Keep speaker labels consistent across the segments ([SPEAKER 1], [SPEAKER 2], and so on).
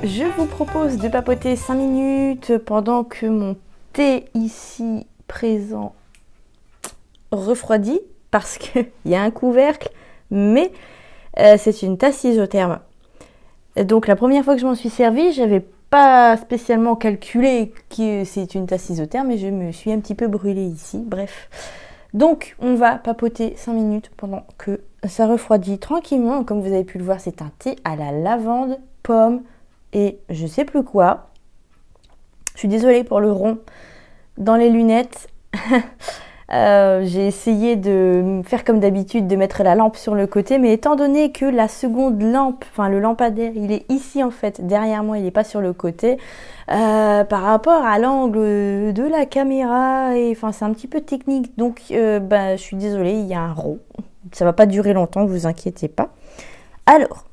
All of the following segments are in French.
[SPEAKER 1] Je vous propose de papoter 5 minutes pendant que mon thé ici présent refroidit parce qu'il y a un couvercle, mais c'est une tasse isotherme. Donc la première fois que je m'en suis servie, j'avais pas spécialement calculé que c'est une tasse isotherme et je me suis un petit peu brûlée ici. Bref. Donc on va papoter 5 minutes pendant que ça refroidit tranquillement. Comme vous avez pu le voir, c'est un thé à la lavande, pomme et je sais plus quoi. Je suis désolée pour le rond dans les lunettes. J'ai essayé de faire comme d'habitude, de mettre la lampe sur le côté, mais étant donné que la seconde lampe, enfin le lampadaire, il est ici en fait, derrière moi, il n'est pas sur le côté, par rapport à l'angle de la caméra, et enfin c'est un petit peu technique, donc je suis désolée, il y a un rond. Ça va pas durer longtemps, vous inquiétez pas. Alors,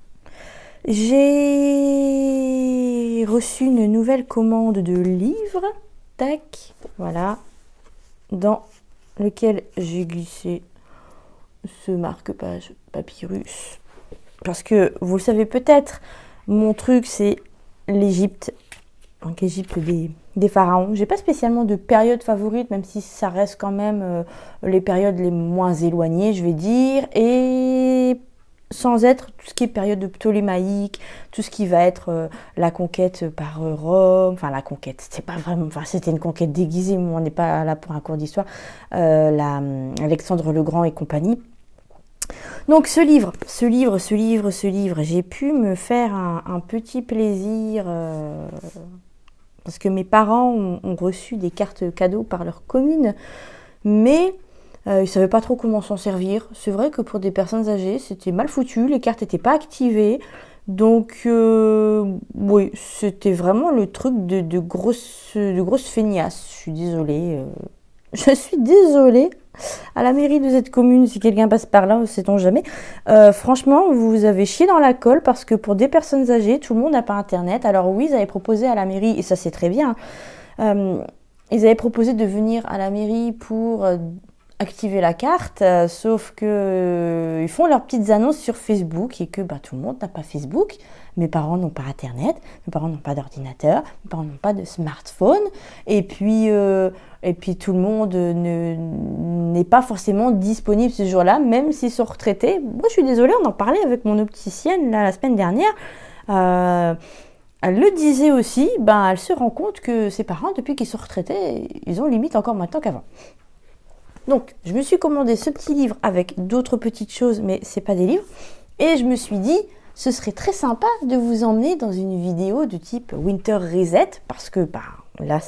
[SPEAKER 1] j'ai reçu une nouvelle commande de livres, tac, voilà, dans lequel j'ai glissé ce marque-page papyrus. Parce que, vous le savez peut-être, mon truc c'est l'Égypte. Donc l'Égypte des pharaons. J'ai pas spécialement de période favorite, même si ça reste quand même les périodes les moins éloignées, je vais dire. Et sans être tout ce qui est période de Ptolémaïque, tout ce qui va être la conquête par Rome, enfin la conquête, c'est pas vraiment, enfin c'était une conquête déguisée, mais on n'est pas là pour un cours d'histoire, Alexandre le Grand et compagnie. Donc ce livre, j'ai pu me faire un petit plaisir parce que mes parents ont reçu des cartes cadeaux par leur commune, mais ils ne savaient pas trop comment s'en servir. C'est vrai que pour des personnes âgées, c'était mal foutu, les cartes n'étaient pas activées. Donc, oui, c'était vraiment le truc de grosse feignasse. Je suis désolée. Je suis désolée. À la mairie de cette commune, si quelqu'un passe par là, sait-on jamais. Franchement, vous avez chié dans la colle parce que pour des personnes âgées, tout le monde n'a pas Internet. Alors oui, ils avaient proposé à la mairie, et ça c'est très bien, ils avaient proposé de venir à la mairie pour activer la carte, sauf que ils font leurs petites annonces sur Facebook et que tout le monde n'a pas Facebook. Mes parents n'ont pas Internet, mes parents n'ont pas d'ordinateur, mes parents n'ont pas de smartphone, et puis tout le monde n'est pas forcément disponible ce jour-là, même s'ils sont retraités. Moi, je suis désolée, on en parlait avec mon opticienne là, la semaine dernière. Elle le disait aussi, elle se rend compte que ses parents, depuis qu'ils sont retraités, ils ont limite encore moins de temps qu'avant. Donc, je me suis commandé ce petit livre avec d'autres petites choses, mais c'est pas des livres. Et je me suis dit, ce serait très sympa de vous emmener dans une vidéo de type Winter Reset, parce que là,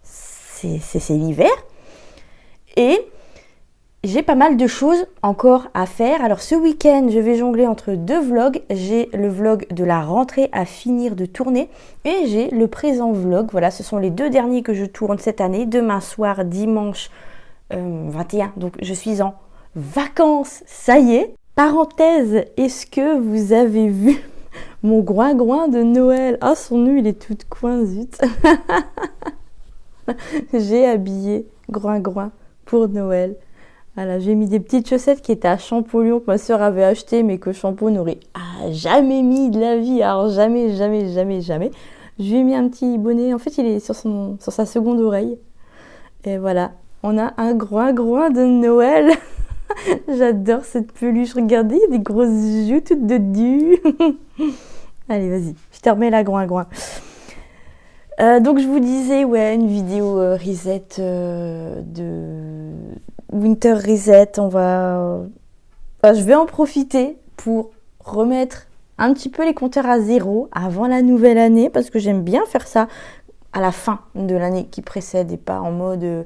[SPEAKER 1] c'est l'hiver. Et j'ai pas mal de choses encore à faire. Alors ce week-end, je vais jongler entre 2 vlogs. J'ai le vlog de la rentrée à finir de tourner et j'ai le présent vlog. Voilà, ce sont les 2 derniers que je tourne cette année. Demain soir, dimanche 21. Donc je suis en vacances, ça y est. Parenthèse, est-ce que vous avez vu mon groin-groin de Noël? Ah, son nœud, il est tout coin, zut. J'ai habillé groin-groin pour Noël. Voilà, j'ai mis des petites chaussettes qui étaient à Champollion que ma soeur avait achetées, mais que Champeau n'aurait jamais mis de la vie. Alors jamais. Je lui ai mis un petit bonnet. En fait, il est sur sa seconde oreille. Et voilà, on a un groin-groin de Noël. J'adore cette peluche. Regardez, il y a des grosses joues toutes de du. Allez, vas-y, je te remets la groin-groin. Donc je vous disais, une vidéo reset de Winter Reset. Je vais en profiter pour remettre un petit peu les compteurs à zéro avant la nouvelle année, parce que j'aime bien faire ça à la fin de l'année qui précède et pas en mode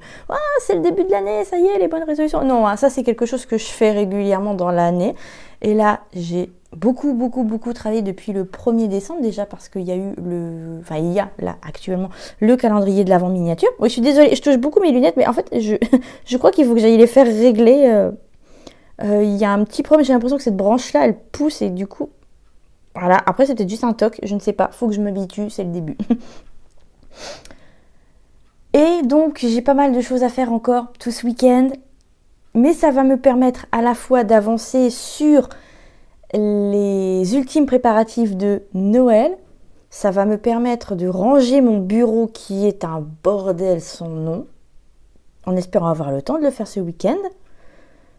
[SPEAKER 1] c'est le début de l'année, ça y est, les bonnes résolutions. Non, ça c'est quelque chose que je fais régulièrement dans l'année. Et là, j'ai beaucoup travaillé depuis le 1er décembre déjà, parce qu'il y a eu il y a là actuellement le calendrier de l'Avent miniature. Oui, je suis désolée, je touche beaucoup mes lunettes, mais en fait, je crois qu'il faut que j'aille les faire régler. Il y a un petit problème, j'ai l'impression que cette branche-là, elle pousse et du coup, voilà. Après, c'est peut-être juste un toc, je ne sais pas, faut que je m'habitue, c'est le début. Et donc, j'ai pas mal de choses à faire encore tout ce week-end, mais ça va me permettre à la fois d'avancer sur les ultimes préparatifs de Noël Ça va me permettre de ranger mon bureau qui est un bordel sans nom, en espérant avoir le temps de le faire ce week-end.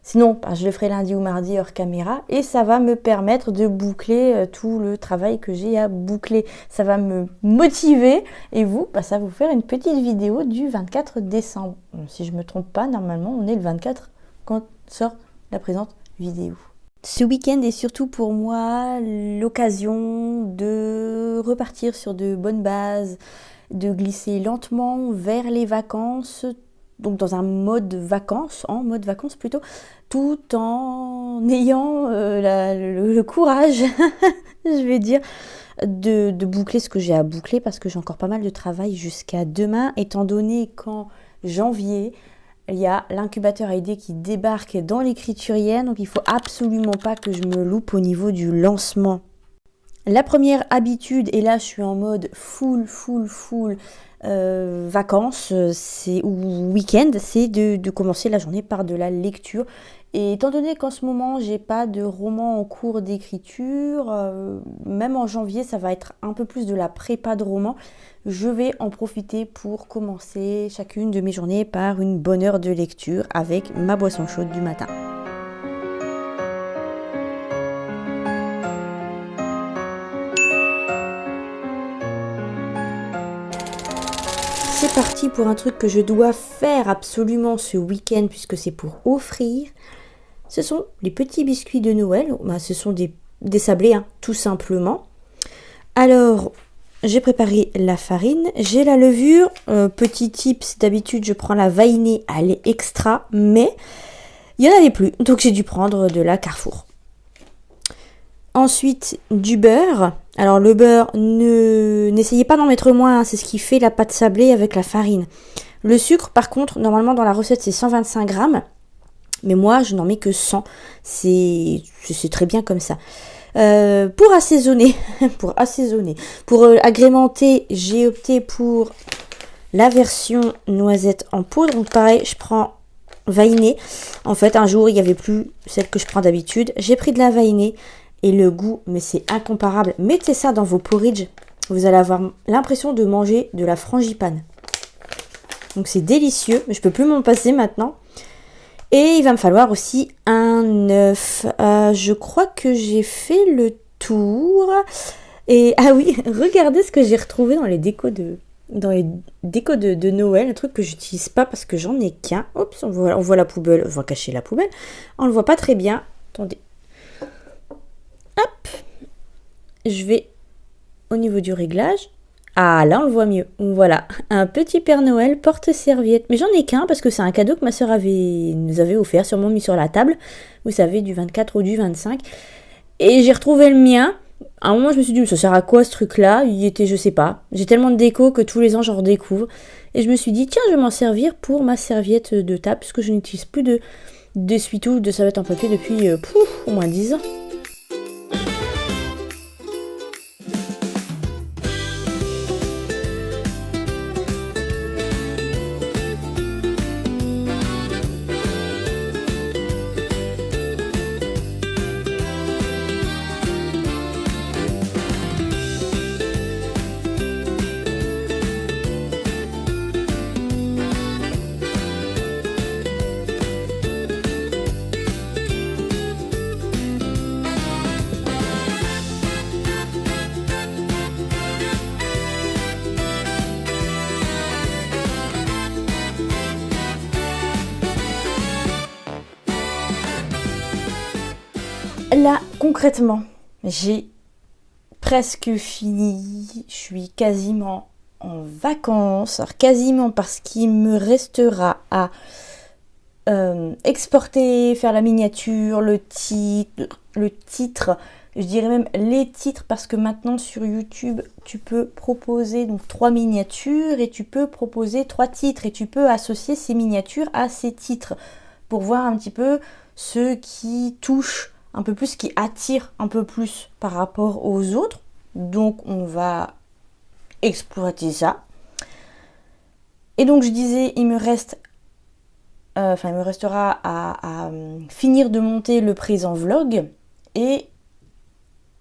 [SPEAKER 1] Sinon, je le ferai lundi ou mardi hors caméra et ça va me permettre de boucler tout le travail que j'ai à boucler. Ça va me motiver et vous, ça va vous faire une petite vidéo du 24 décembre. Si je ne me trompe pas, normalement on est le 24 quand sort la présente vidéo. Ce week-end est surtout pour moi l'occasion de repartir sur de bonnes bases, de glisser lentement vers les vacances, donc dans un mode vacances plutôt, tout en ayant le courage, je vais dire, de boucler ce que j'ai à boucler parce que j'ai encore pas mal de travail jusqu'à demain, étant donné qu'en janvier, il y a l'incubateur AID qui débarque dans l'écriturienne, donc il ne faut absolument pas que je me loupe au niveau du lancement. La première habitude, et là je suis en mode full vacances ou week-end, c'est de commencer la journée par de la lecture. Et étant donné qu'en ce moment j'ai pas de roman en cours d'écriture, même en janvier ça va être un peu plus de la prépa de roman, je vais en profiter pour commencer chacune de mes journées par une bonne heure de lecture avec ma boisson chaude du matin. C'est parti pour un truc que je dois faire absolument ce week-end puisque c'est pour offrir. Ce sont les petits biscuits de Noël. Ce sont des sablés, tout simplement. Alors, j'ai préparé la farine. J'ai la levure. Petit tips, d'habitude, je prends la Vahiné. Elle est extra, mais il n'y en avait plus. Donc, j'ai dû prendre de la Carrefour. Ensuite, du beurre. Alors le beurre, n'essayez pas d'en mettre moins, c'est ce qui fait la pâte sablée avec la farine. Le sucre, par contre, normalement dans la recette c'est 125 grammes, mais moi je n'en mets que 100. C'est très bien comme ça. Pour assaisonner, pour agrémenter, j'ai opté pour la version noisette en poudre. Donc pareil, je prends Vahiné. En fait, un jour il n'y avait plus celle que je prends d'habitude. J'ai pris de la Vahiné. Et le goût, mais c'est incomparable. Mettez ça dans vos porridge. Vous allez avoir l'impression de manger de la frangipane. Donc c'est délicieux. Mais je peux plus m'en passer maintenant. Et il va me falloir aussi un œuf. Je crois que j'ai fait le tour. Et ah oui, regardez ce que j'ai retrouvé dans les décos de Noël. Un truc que j'utilise pas parce que j'en ai qu'un. Oups, on voit la poubelle. On va cacher la poubelle. On le voit pas très bien. Attendez. Hop, je vais au niveau du réglage. Ah, là on le voit mieux. Voilà, un petit Père Noël porte-serviette. Mais j'en ai qu'un parce que c'est un cadeau que ma soeur nous avait offert, sûrement mis sur la table. Vous savez, du 24 ou du 25. Et j'ai retrouvé le mien. À un moment, je me suis dit, mais ça sert à quoi ce truc-là? Il était, je sais pas. J'ai tellement de déco que tous les ans, j'en redécouvre. Et je me suis dit, tiens, je vais m'en servir pour ma serviette de table parce que je n'utilise plus d'essuie-tout ou de serviette en papier depuis au moins 10 ans. Là, concrètement, j'ai presque fini. Je suis quasiment en vacances. Alors, quasiment parce qu'il me restera à exporter, faire la miniature, le titre. Je dirais même les titres parce que maintenant sur YouTube, tu peux proposer donc 3 miniatures et tu peux proposer 3 titres et tu peux associer ces miniatures à ces titres pour voir un petit peu ce qui touche un peu plus, qui attire un peu plus par rapport aux autres. Donc on va exploiter ça. Et donc je disais, il me restera à finir de monter le présent vlog. Et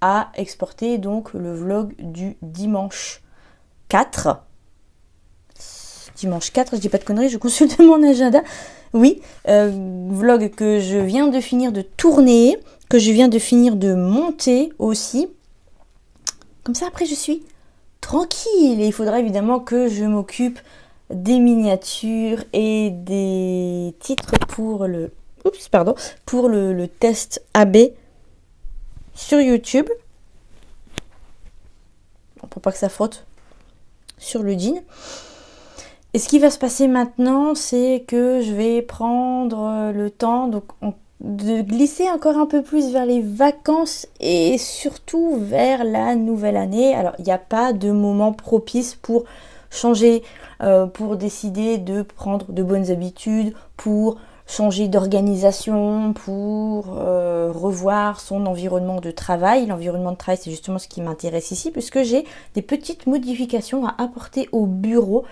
[SPEAKER 1] à exporter donc le vlog du dimanche 4. Dimanche 4, je dis pas de conneries, je consulte mon agenda. Oui, vlog que je viens de finir de tourner, que je viens de finir de monter aussi. Comme ça, après, je suis tranquille. Et il faudra évidemment que je m'occupe des miniatures et des titres pour le test AB sur YouTube. Pour pas que ça frotte sur le jean. Et ce qui va se passer maintenant, c'est que je vais prendre le temps de glisser encore un peu plus vers les vacances et surtout vers la nouvelle année. Alors, il n'y a pas de moment propice pour changer, pour décider de prendre de bonnes habitudes, pour changer d'organisation, pour revoir son environnement de travail. L'environnement de travail, c'est justement ce qui m'intéresse ici, puisque j'ai des petites modifications à apporter au bureau.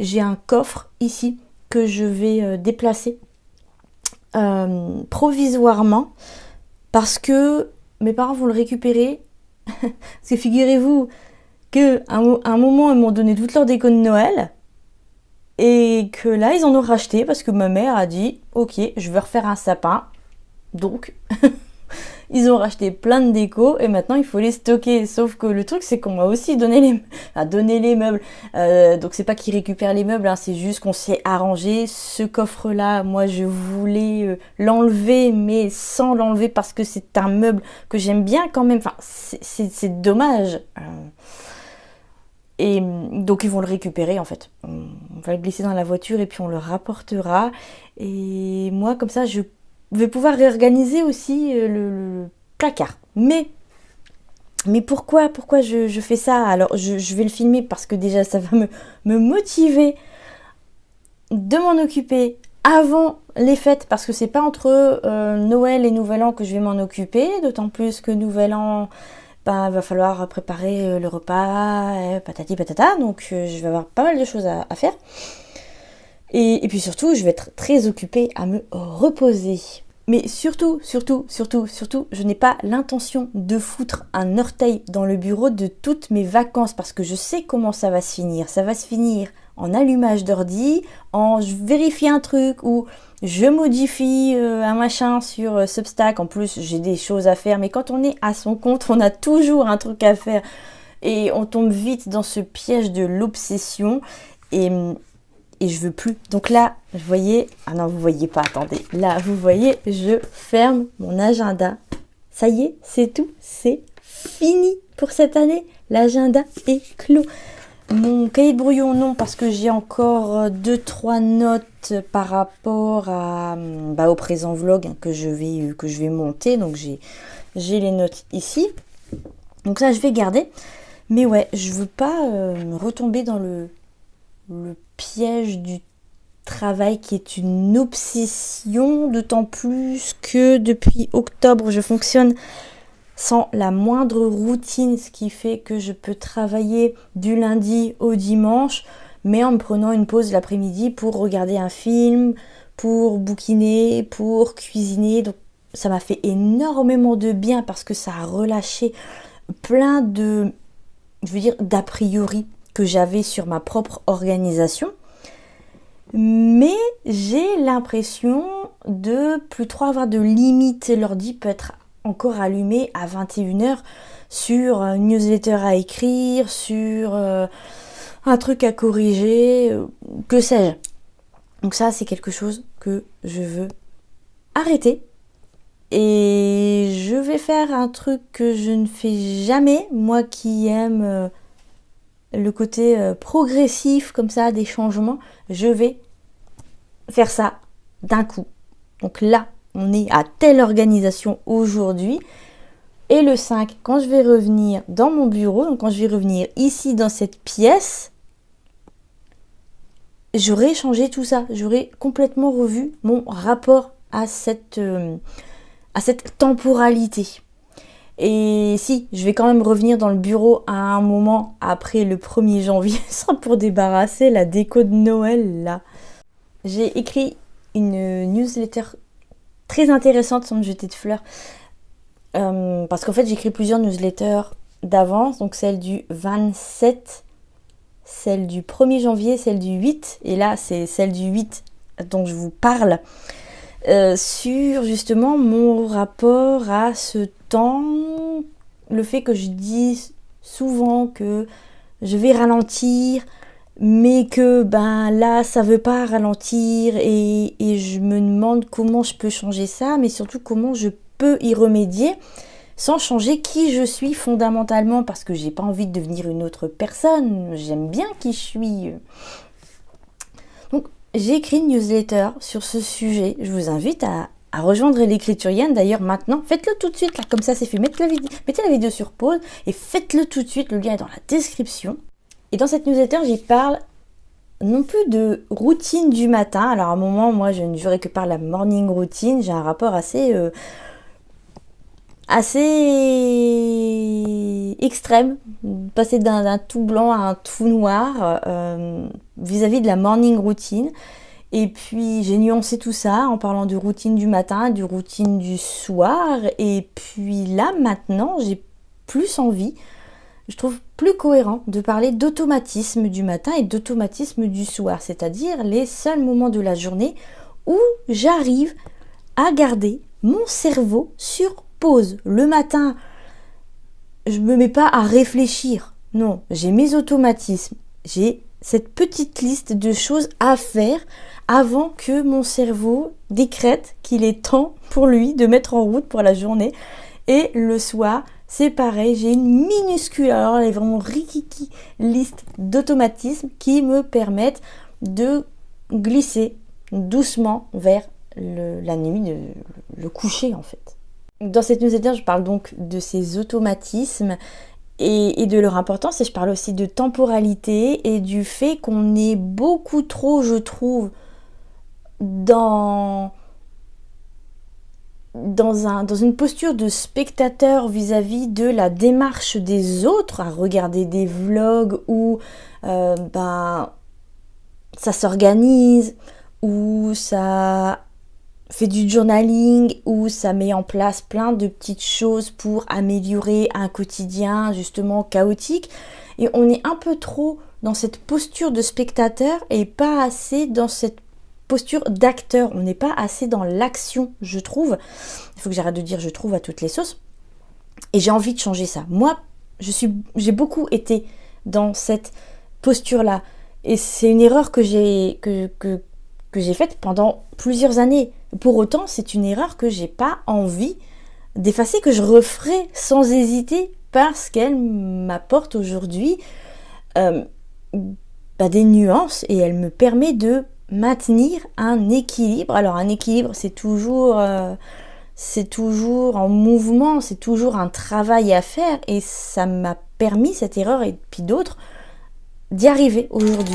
[SPEAKER 1] J'ai un coffre ici que je vais déplacer provisoirement, parce que mes parents vont le récupérer. Parce que figurez-vous qu'à un moment, ils m'ont donné toute leur déco de Noël. Et que là, ils en ont racheté parce que ma mère a dit « Ok, je veux refaire un sapin. » Donc, ils ont racheté plein de déco et maintenant, il faut les stocker. Sauf que le truc, c'est qu'on m'a aussi donné les meubles. Donc, c'est pas qu'ils récupèrent les meubles, hein, c'est juste qu'on s'est arrangé. Ce coffre-là, moi, je voulais l'enlever, mais sans l'enlever parce que c'est un meuble que j'aime bien quand même. Enfin, c'est dommage. Et donc ils vont le récupérer en fait. On va le glisser dans la voiture et puis on le rapportera. Et moi comme ça je vais pouvoir réorganiser aussi le placard. Mais pourquoi je fais ça? Alors je vais le filmer parce que déjà ça va me motiver de m'en occuper avant les fêtes, parce que c'est pas entre Noël et Nouvel An que je vais m'en occuper, d'autant plus que Nouvel An, va falloir préparer le repas, patati patata, donc je vais avoir pas mal de choses à faire. Et puis surtout, je vais être très occupée à me reposer. Mais surtout, je n'ai pas l'intention de foutre un orteil dans le bureau de toutes mes vacances, parce que je sais comment ça va se finir. Ça va se finir en allumage d'ordi, je vérifie un truc ou je modifie un machin sur Substack. En plus, j'ai des choses à faire, mais quand on est à son compte, on a toujours un truc à faire et on tombe vite dans ce piège de l'obsession et je veux plus. Donc là, vous voyez, ah non, vous voyez pas, attendez. Là, vous voyez, je ferme mon agenda. Ça y est, c'est tout, c'est fini pour cette année. L'agenda est clos. Mon cahier de brouillon, non, parce que j'ai encore 2-3 notes par rapport au présent vlog que je vais monter. Donc j'ai les notes ici. Donc ça, je vais garder. Mais ouais, je veux pas retomber dans le piège du travail qui est une obsession, d'autant plus que depuis octobre, je fonctionne sans la moindre routine, ce qui fait que je peux travailler du lundi au dimanche, mais en me prenant une pause l'après-midi pour regarder un film, pour bouquiner, pour cuisiner. Donc ça m'a fait énormément de bien parce que ça a relâché plein d'a priori que j'avais sur ma propre organisation. Mais j'ai l'impression de plus trop avoir de limites. L'ordi peut être encore allumé à 21h sur une newsletter à écrire, sur un truc à corriger, que sais-je. Donc ça, c'est quelque chose que je veux arrêter. Et je vais faire un truc que je ne fais jamais, moi qui aime le côté progressif comme ça, des changements. Je vais faire ça d'un coup. Donc là, on est à telle organisation aujourd'hui. Et le 5, quand je vais revenir dans mon bureau, donc quand je vais revenir ici dans cette pièce, j'aurai changé tout ça. J'aurai complètement revu mon rapport à cette temporalité. Et si, je vais quand même revenir dans le bureau à un moment après le 1er janvier, ce sera pour débarrasser la déco de Noël là. J'ai écrit une newsletter très intéressante sans me jeter de fleurs Parce qu'en fait, j'écris plusieurs newsletters d'avance, donc celle du 27, celle du 1er janvier, celle du 8, et là, c'est celle du 8 dont je vous parle, sur justement mon rapport à ce temps, le fait que je dis souvent que je vais ralentir, mais que ben là ça veut pas ralentir et je me demande comment je peux changer ça, mais surtout comment je peux y remédier sans changer qui je suis fondamentalement, parce que j'ai pas envie de devenir une autre personne, j'aime bien qui je suis. Donc j'ai écrit une newsletter sur ce sujet, je vous invite à rejoindre l'écriturienne. D'ailleurs maintenant, faites-le tout de suite, là, comme ça c'est fait, mettez la vidéo sur pause et faites-le tout de suite, le lien est dans la description. Et dans cette newsletter, j'y parle non plus de routine du matin. Alors à un moment, moi je ne jurais que par la morning routine, j'ai un rapport assez extrême, passer d'un tout blanc à un tout noir vis-à-vis de la morning routine. Et puis j'ai nuancé tout ça en parlant de routine du matin, de routine du soir. Et puis là maintenant, j'ai plus envie, je trouve plus cohérent de parler d'automatisme du matin et d'automatisme du soir, c'est-à-dire les seuls moments de la journée où j'arrive à garder mon cerveau sur pause. Le matin, je me mets pas à réfléchir. Non, j'ai mes automatismes. J'ai cette petite liste de choses à faire avant que mon cerveau décrète qu'il est temps pour lui de mettre en route pour la journée. Et le soir, c'est pareil, j'ai une minuscule, alors elle est vraiment rikiki, liste d'automatismes qui me permettent de glisser doucement vers la nuit, le coucher en fait. Dans cette newsletter, je parle donc de ces automatismes et de leur importance, et je parle aussi de temporalité et du fait qu'on est beaucoup trop, je trouve, dans une posture de spectateur vis-à-vis de la démarche des autres, à regarder des vlogs où ça s'organise, où ça fait du journaling, où ça met en place plein de petites choses pour améliorer un quotidien justement chaotique. Et on est un peu trop dans cette posture de spectateur et pas assez dans cette posture d'acteur. On n'est pas assez dans l'action, je trouve. Il faut que j'arrête de dire je trouve à toutes les sauces. Et j'ai envie de changer ça. Moi, j'ai beaucoup été dans cette posture-là. Et c'est une erreur que j'ai faite pendant plusieurs années. Pour autant, c'est une erreur que j'ai pas envie d'effacer, que je referai sans hésiter, parce qu'elle m'apporte aujourd'hui des nuances et elle me permet de maintenir un équilibre. Alors un équilibre, c'est toujours en mouvement, c'est toujours un travail à faire, et ça m'a permis, cette erreur et puis d'autres, d'y arriver aujourd'hui.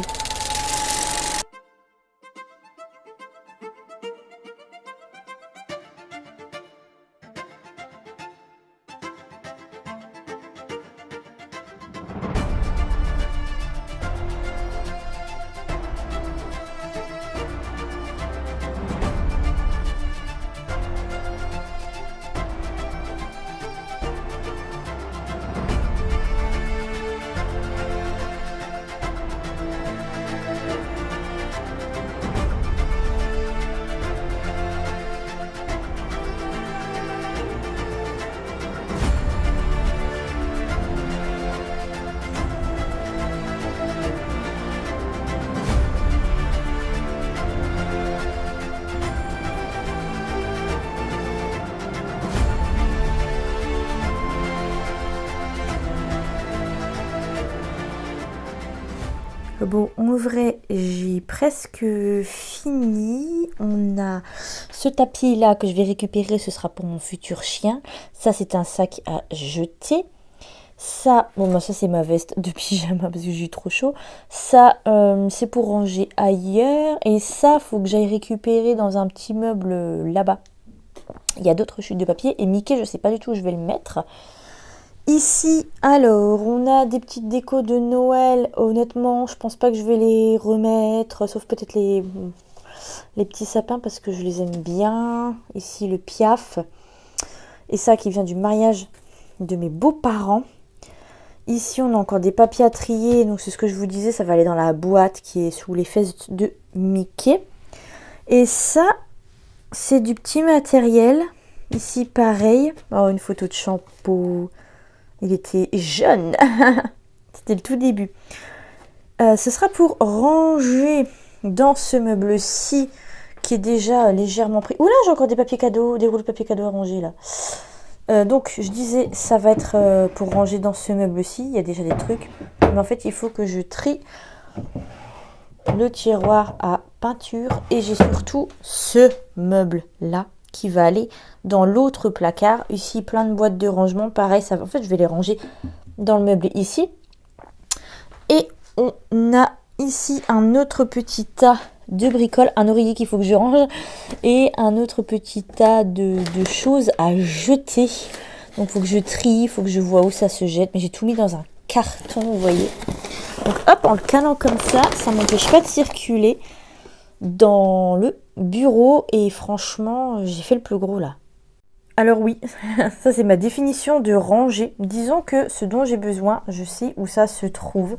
[SPEAKER 1] Bon, en vrai, j'ai presque fini. On a ce tapis là que je vais récupérer, ce sera pour mon futur chien. Ça, c'est un sac à jeter. Ça, ça c'est ma veste de pyjama parce que j'ai eu trop chaud. Ça, c'est pour ranger ailleurs. Et ça, faut que j'aille récupérer dans un petit meuble là-bas. Il y a d'autres chutes de papier. Et Mickey, je sais pas du tout où je vais le mettre. Ici, alors, on a des petites décos de Noël. Honnêtement, je pense pas que je vais les remettre, sauf peut-être les petits sapins parce que je les aime bien. Ici, le piaf. Et ça qui vient du mariage de mes beaux-parents. Ici, on a encore des papiers à trier. Donc, c'est ce que je vous disais, ça va aller dans la boîte qui est sous les fesses de Mickey. Et ça, c'est du petit matériel. Ici, pareil. Oh, une photo de Shampoo. Il était jeune. C'était le tout début. Ce sera pour ranger dans ce meuble-ci qui est déjà légèrement pris. Oula, j'ai encore des papiers cadeaux, des rouleaux de papier cadeaux à ranger là. Donc, je disais, ça va être pour ranger dans ce meuble-ci. Il y a déjà des trucs. Mais en fait, il faut que je trie le tiroir à peinture. Et j'ai surtout ce meuble-là qui va aller dans l'autre placard. Ici, plein de boîtes de rangement. Pareil, ça, en fait, je vais les ranger dans le meuble ici. Et on a ici un autre petit tas de bricoles, un oreiller qu'il faut que je range et un autre petit tas de choses à jeter. Donc il faut que je trie, il faut que je vois où ça se jette. Mais j'ai tout mis dans un carton, vous voyez. Donc hop, en le calant comme ça ne m'empêche pas de circuler dans le bureau. Et franchement, j'ai fait le plus gros là. Alors oui, ça c'est ma définition de ranger. Disons que ce dont j'ai besoin, je sais où ça se trouve.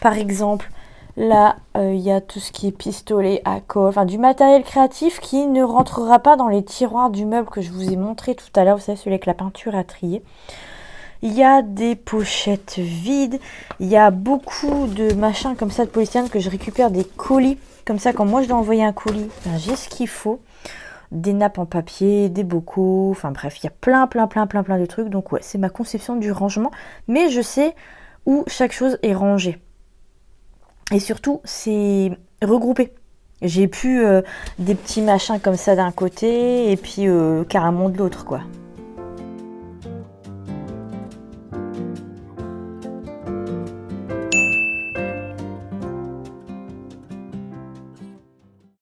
[SPEAKER 1] Par exemple, là, il y a tout ce qui est pistolet à colle, enfin du matériel créatif qui ne rentrera pas dans les tiroirs du meuble que je vous ai montré tout à l'heure. Vous savez, celui avec la peinture à trier. Il y a des pochettes vides. Il y a beaucoup de machins comme ça de polystyrène que je récupère des colis. Comme ça, quand moi je dois envoyer un colis, ben, j'ai ce qu'il faut. Des nappes en papier, des bocaux, enfin bref, il y a plein de trucs. Donc ouais, c'est ma conception du rangement. Mais je sais où chaque chose est rangée. Et surtout, c'est regroupé. J'ai plus des petits machins comme ça d'un côté et puis carrément de l'autre, quoi.